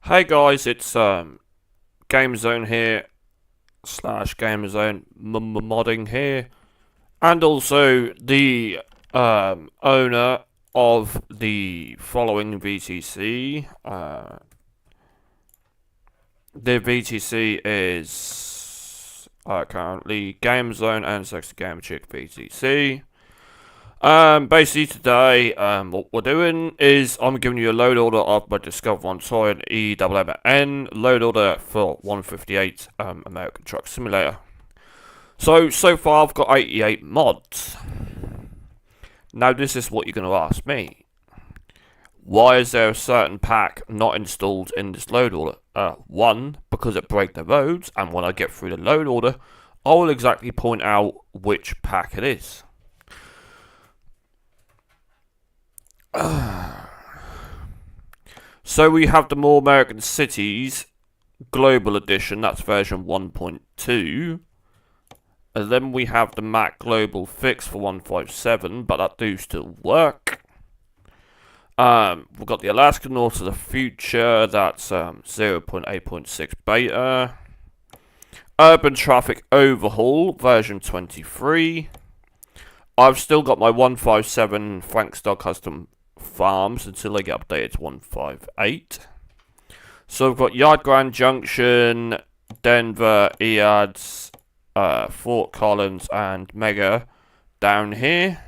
Hey guys, it's GamerZone here slash GamerZone modding here, and also the owner of the following VTC. The VTC is currently GamerZone and Sexy Gamer Chick VTC. Basically today, what we're doing is I'm giving you a load order of my Discover 1 Toy and EMMN load order for 158 American Truck Simulator. So far I've got 88 mods. Now this is what you're going to ask me. Why is there a certain pack not installed in this load order? One, because it breaks the roads, and when I get through the load order, I will exactly point out which pack it is. So we have the More American Cities Global Edition, that's version 1.2. And then we have the Mac Global Fix for 157, but that do still work. We've got the Alaska North of the Future, that's 0.8.6 beta. Urban Traffic Overhaul, version 23. I've still got my 157 Frankstar Custom Farms until they get updated to 158. So we've got Yard Grand Junction, Denver, EADS, Fort Collins, and Mega down here.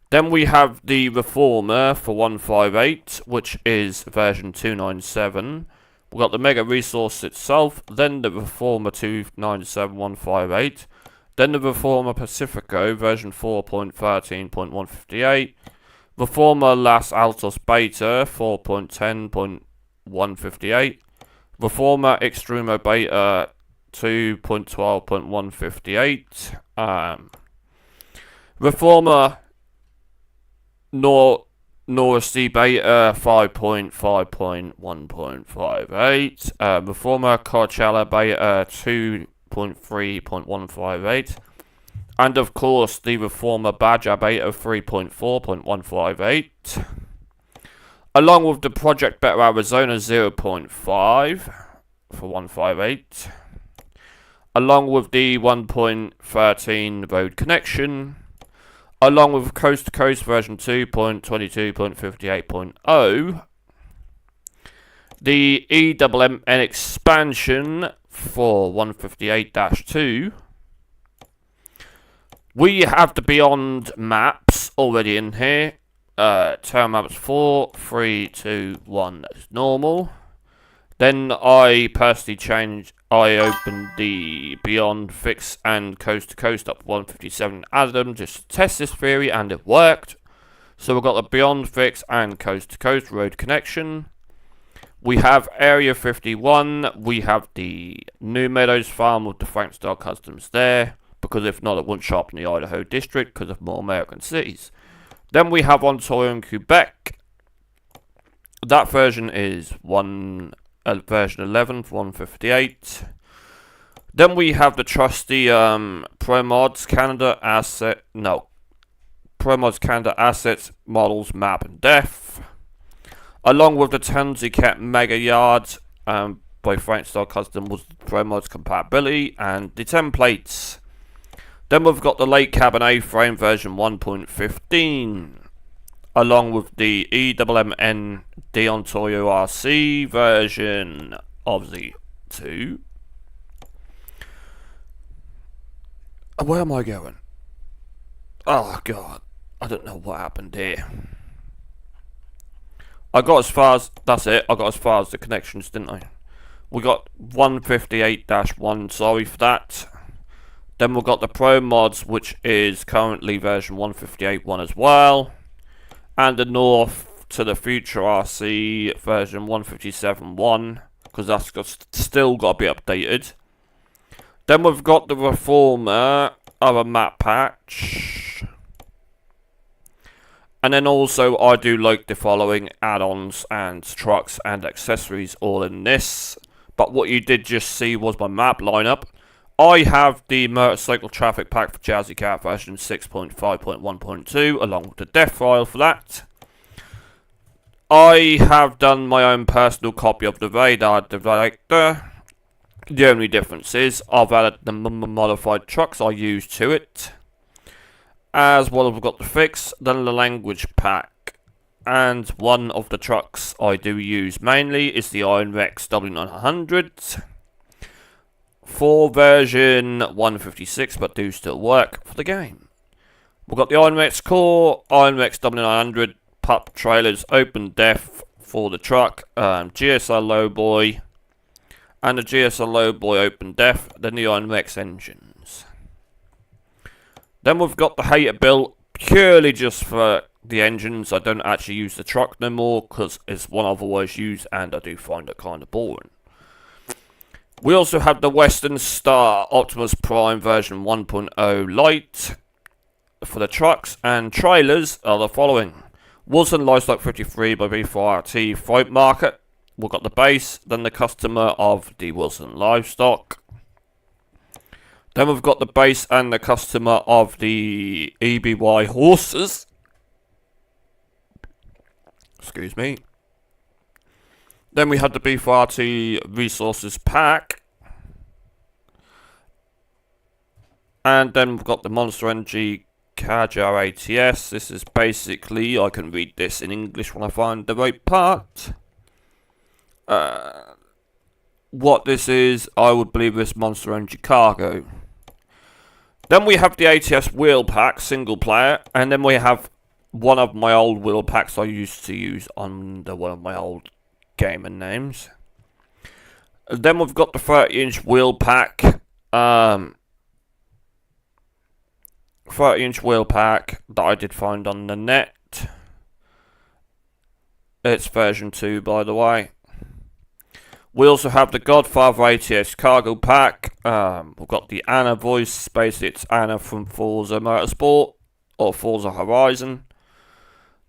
Then we have the Reformer for 158, which is version 297. We've got the Mega Resource itself, then the Reformer 297158. Then the Reformer Pacifico version 4.13.158. Reformer Las Altos Beta 4.10.158. Reformer Extremo Beta 2.12.158. Reformer Norris D Beta 5.5.1.58. Reformer Coachella Beta 2.3.158. And of course, the Reformer Badger Beta 3.4.158. Along with the Project Better Arizona 0.5 for 158. Along with the 1.13 Road Connection. Along with Coast to Coast version 2.22.58.0. The EMMN expansion for 158-2. We have the Beyond maps already in here. Turn maps 4, 3, 2, 1 as normal. Then I personally opened the Beyond Fix and Coast to Coast up 157, added them just to test this theory, and it worked. So we've got the Beyond Fix and Coast to Coast road connection. We have Area 51, we have the New Meadows farm with the Frankstar Customs there, because if not it wouldn't show up in the Idaho district because of More American Cities. Then we have Ontario and Quebec. That version is version 11 for 158. Then we have the trusty ProMods Canada Assets, Models, Map and Def. Along with the Tansy Cat Mega Yards by Frankstar Custom with ProMods compatibility and the templates. Then we've got the Lake Cabin A-Frame version 1.15. Along with the EMMN Ontario RC version of the 2. Where am I going? Oh god, I don't know what happened here. I got as far as, that's it, I got as far as the connections, didn't I? We got 158-1, sorry for that. Then we've got the Pro Mods, which is currently version 158.1 as well. And the North to the Future RC version 157.1, because that's still got to be updated. Then we've got the Reformer of a map patch. And then also I do like the following add-ons and trucks and accessories all in this. But what you did just see was my map lineup. I have the Motorcycle Traffic Pack for Jazzy Cat version 6.5.1.2 along with the def file for that. I have done my own personal copy of the radar director. The only difference is I've added the modified trucks I use to it. As well as we've got the fix, then the language pack. And one of the trucks I do use mainly is the Iron Rex W900 for version 156, but do still work for the game. We've got the Iron Rex core, Iron Rex W900, pup trailers, open def for the truck, GSR Lowboy, and the GSR Lowboy open def, then the Iron Rex engines. Then we've got the hater built purely just for the engines. I don't actually use the truck no more because it's one I've always used and I do find it kind of boring. We also have the Western Star Optimus Prime version 1.0 Lite for the trucks, and trailers are the following. Wilson Livestock 53 by B4RT Fright Market. We've got the base, then the customer of the Wilson Livestock. Then we've got the base and the customer of the EBY horses. Excuse me. Then we had the B4RT resources pack. And then we've got the Monster Energy Kajar ATS. This is basically, I can read this in English when I find the right part. What this is, I would believe this Monster Energy Cargo. Then we have the ATS wheel pack, single player, and then we have one of my old wheel packs I used to use under one of my old gamer names. And then we've got the 30-inch wheel pack, 30-inch wheel pack that I did find on the net. It's version 2, by the way. We also have the Godfather ATS cargo pack. We've got the Anna voice. Basically, it's Anna from Forza Motorsport or Forza Horizon.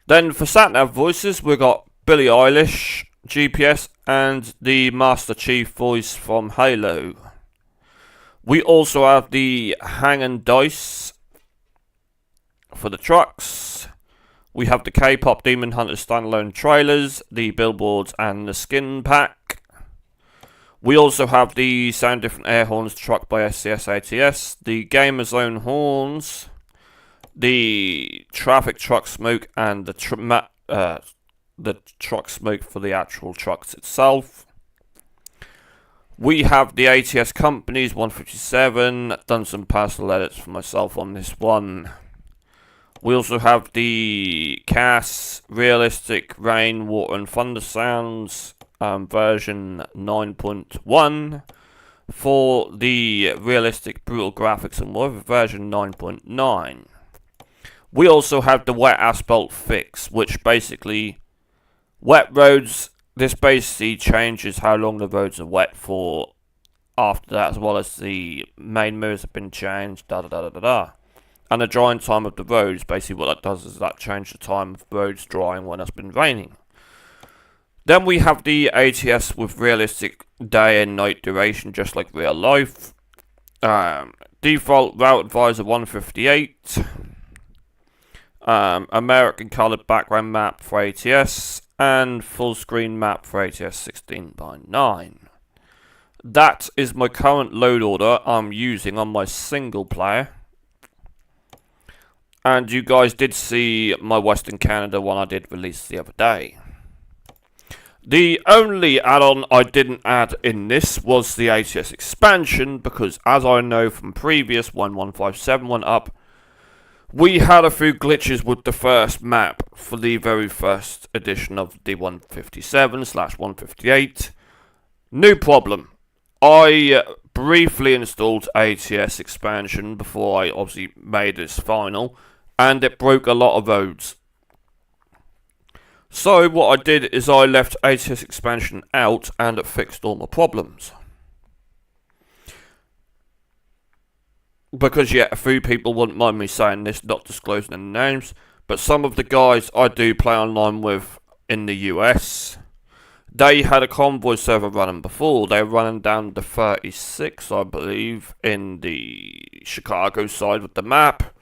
Then for sat-nav voices, we've got Billie Eilish, GPS, and the Master Chief voice from Halo. We also have the Hang and Dice for the trucks. We have the K-pop Demon Hunter standalone trailers, the billboards, and the skin pack. We also have the Sound Different Air Horns truck by SCS ATS, the Gamer Zone horns, the Traffic Truck Smoke, and the truck smoke for the actual trucks itself. We have the ATS Companies 157, done some personal edits for myself on this one. We also have the CAS Realistic Rain, Water and Thunder Sounds version 9.1 for the Realistic Brutal Graphics and Weather version 9.9. We also have the Wet Asphalt Fix, which basically, wet roads, this basically changes how long the roads are wet for after that, as well as the main mirrors have been changed, And the drying time of the roads, basically what that does is that changes the time of roads drying when it's been raining. Then we have the ATS with realistic day and night duration, just like real life. Default Route Advisor 158. American coloured background map for ATS. And full screen map for ATS 16:9. That is my current load order I'm using on my single player. And you guys did see my Western Canada one I did release the other day. The only add-on I didn't add in this was the ATS expansion, because as I know from previous 1157 one up, we had a few glitches with the first map for the very first edition of the 157/158. No problem. I briefly installed ATS expansion before I obviously made this final, and it broke a lot of roads. So what I did is I left ATS expansion out and it fixed all my problems. Because yeah, a few people wouldn't mind me saying this, not disclosing any names, but some of the guys I do play online with in the US, they had a convoy server running before. They were running down to 36, I believe, in the Chicago side of the map.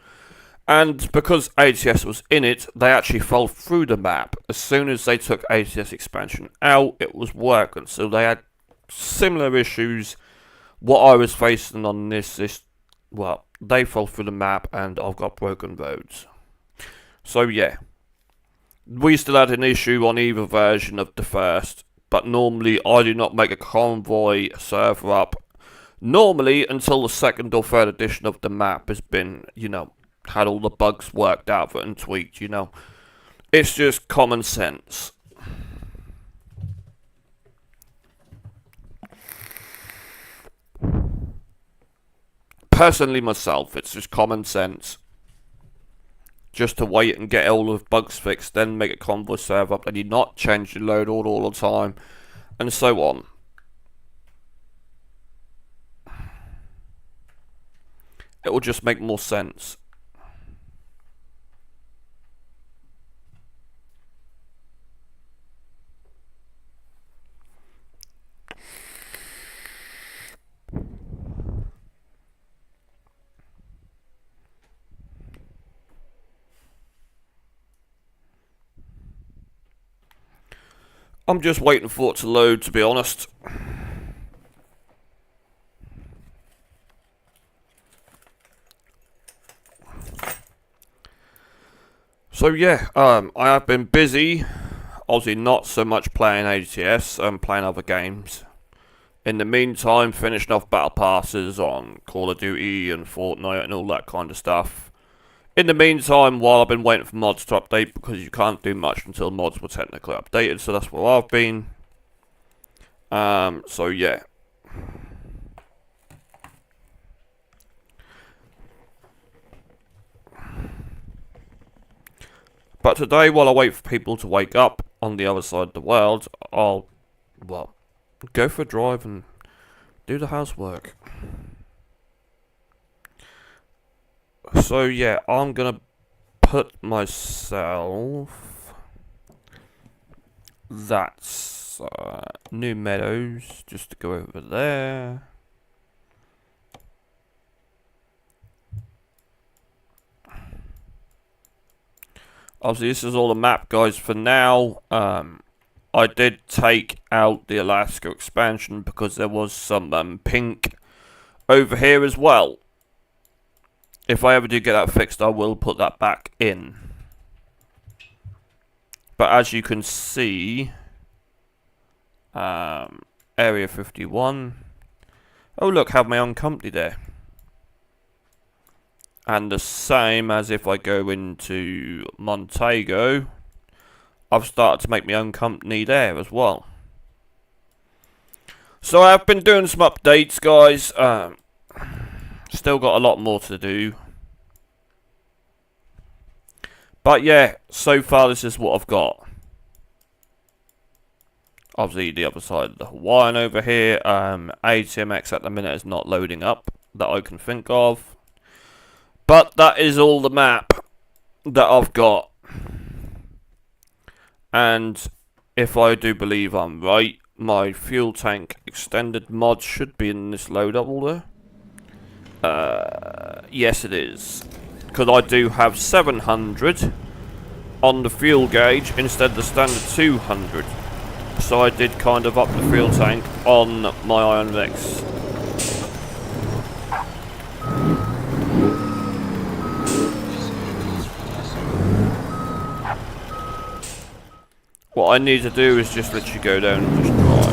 And because ATS was in it, they actually fell through the map. As soon as they took ATS expansion out, it was working. So they had similar issues. What I was facing on this, well, they fell through the map and I've got broken roads. So yeah, we still had an issue on either version of the first. But normally I do not make a convoy server up. Normally until the second or third edition of the map has been, had all the bugs worked out and tweaked, It's just common sense. Personally myself, it's just common sense. Just to wait and get all the bugs fixed, then make a convoy server up, and you not change your loadout all the time, and so on. It will just make more sense. I'm just waiting for it to load, to be honest. So yeah, I have been busy. Obviously not so much playing ATS and playing other games. In the meantime, finishing off battle passes on Call of Duty and Fortnite and all that kind of stuff. In the meantime, while I've been waiting for mods to update, because you can't do much until mods were technically updated, so that's where I've been. So yeah. But today, while I wait for people to wake up on the other side of the world, I'll, well, go for a drive and do the housework. So yeah, I'm gonna put myself, that's New Meadows, just to go over there. Obviously this is all the map, guys, for now. I did take out the Alaska expansion because there was some pink over here as well. If I ever do get that fixed, I will put that back in. But as you can see, Area 51. Oh look, have my own company there. And the same as if I go into Montego, I've started to make my own company there as well. So I've been doing some updates, guys. Still got a lot more to do. But yeah, so far this is what I've got. Obviously the other side of the Hawaiian over here. ATMX at the minute is not loading up that I can think of. But that is all the map that I've got. And if I do believe I'm right, my fuel tank extended mod should be in this loadout order. Yes it is. Because I do have 700 on the fuel gauge instead of the standard 200. So I did kind of up the fuel tank on my Iron Rex. What I need to do is just let you go down and just drive.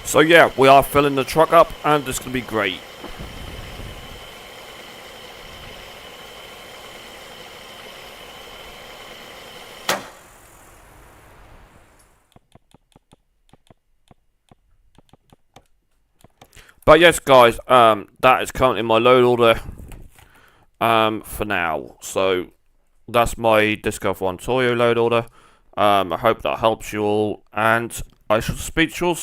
So yeah, we are filling the truck up, and it's going to be great. But yes, guys, that is currently my load order for now. So that's my Disco One Toyo load order. I hope that helps you all, and I shall speak to you all